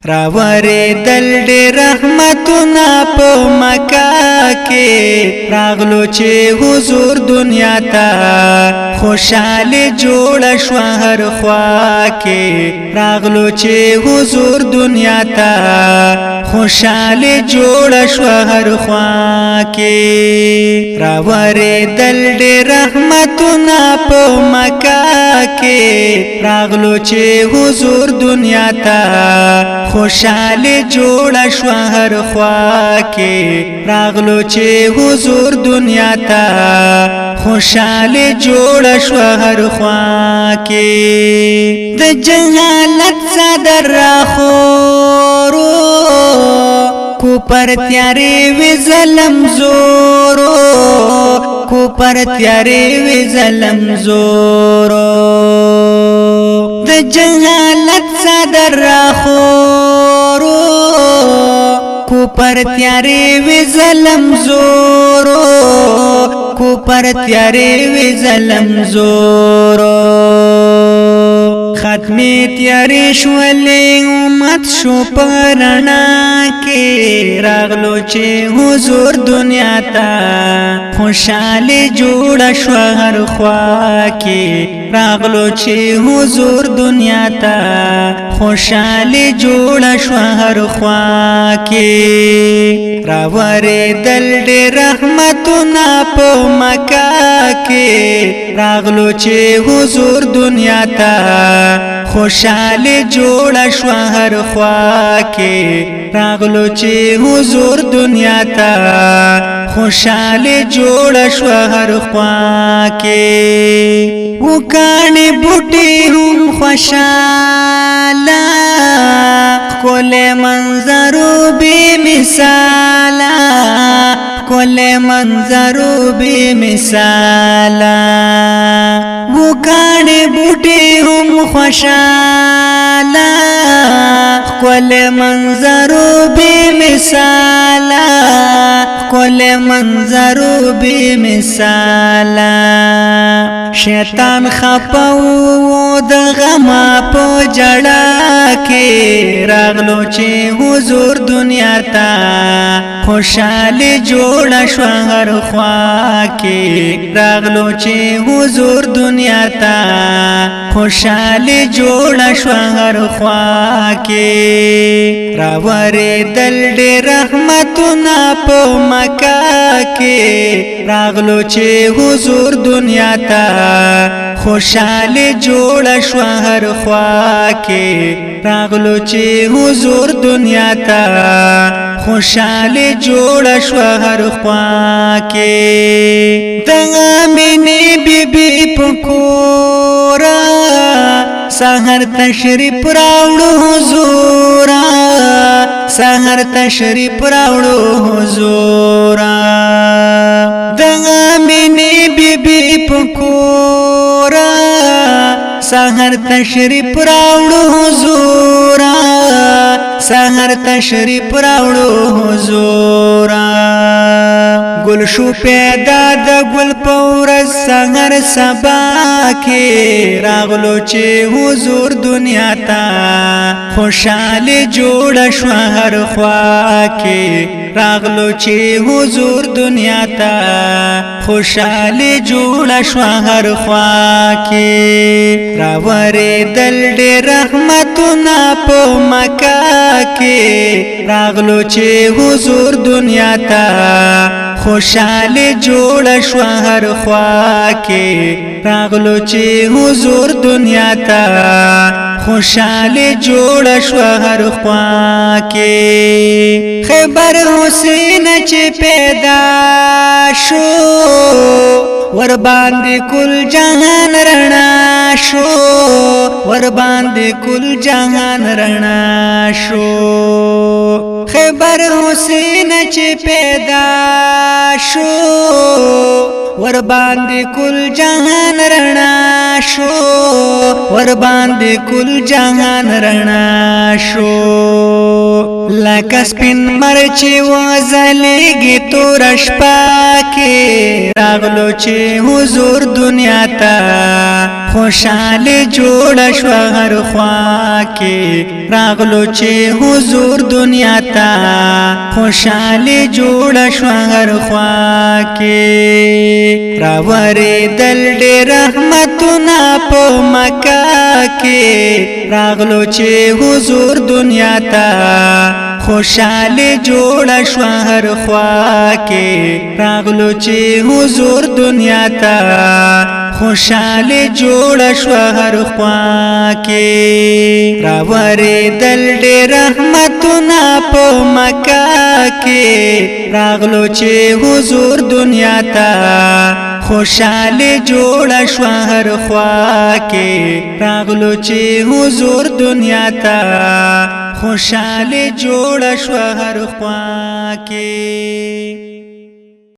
راوری دل دی رحمتنا په مکه کې راغلو چې حضور دنیا ته خوشاله جوړ شو هر خوا کې راغلو چې حضور دنیا ته خوشاله جوړ شو هر خوا کې راوری دل دی رحمتنا په مکه کې راغلو چې حضور دنیا ته خوشاله جوړ شو هر خوا کې راغلو چې حضور دنیا ته خوشاله جوړ شو هر خوا کې د جهالت صدر راخورو کو پر تیارې وی ظلم زورو کو پر تیارې وی ظلم زورو د جهالت صدر راخورو کو پر تیارې وی ظلم زورو کو پر تیارې وی ظلم زورو ختمی تیارې شولې امت شو پرانا کې راغلو چې حضور دنیا ته خوشاله جوړ شو هر خوا کې راغلو چې حضور دنیا ته خوشاله جوړ شو هر خوا کې راوری دل دی رحمتنا په مکه کې راغلو چې حضور دنیا ته خوشاله جوړ شو هر خوا کې راغلو چې حضور دنیا ته خوشاله جوړ شو هر خوا کې وکانه بوټي هم خوشاله کول منظرو بے مثالا کول منظرو بے مثالا وکانه بوټي هم خوشاله کول منظرو بے مثالا کول منظرو بے مثالا شیطان خپاو د غما په جړه کې راغلو چې حضور دنیا ته خوشاله جوړ شو هر خوا کې راغلو چې حضور دنیا ته خوشاله جوړ شو هر خوا کې راوری دل دی رحمتنا په مکه کې راغلو چې حضور دنیا ته خوشاله جوړ شو هر خوا کې راغلو چې حضور دنیا ته خوشاله جوړ شو هر خوا کې د امینه بیبي پکورا سحر تشریف راوړو حضور سحر تشریف راوړو حضور د امینه بیبي پکورا سحر تشریف راوړو حضور سحر تشریف راوړو حضور گل شو پیدا د گل پور سحر سبا کې راغلو چې حضور دنیا ته خوشاله جوړ شو هر خوا کې راغلو چې حضور دنیا ته خوشاله جوړ شو هر خوا کې راوری دل دی رحمتنا په مکه کې راغلو چې حضور دنیا ته خوشاله جوړ شو هر خوا کې راغلو چې حضور دنیا ته خوشاله جوړ شو هر خوا کې خیبر حسین چې پیدا شو ور باندې کل جهان رڼا شو ور باندې کل جهان رڼا شو خیبر حسین چې پیدا شو ور باندې کل جهان رڼا شو ور باندې کل جهان رڼا شو لکه سپین مرچ وزلېږي تور شپه کې راغلو چې حضور دنیا ته خوشاله جوړ شو هر خوا کې راغلو چې حضور دنیا ته خوشاله جوړ شو هر خوا کې راوري دل ډېر رحمتونه په مکه کې راغلو چې حضور دنیا ته خوشاله جوړ شو هر خوا کې راغلو چې حضور دنیا ته خوشاله جوړ شو هر خوا کې راوري دل ډېر رحمتونه په مکه کې راغلو چې حضور دنیا ته خوشاله جوړ شو هر خوا کې راغلو چې حضور دنیا ته خوشاله جوړ شو هر خوا کې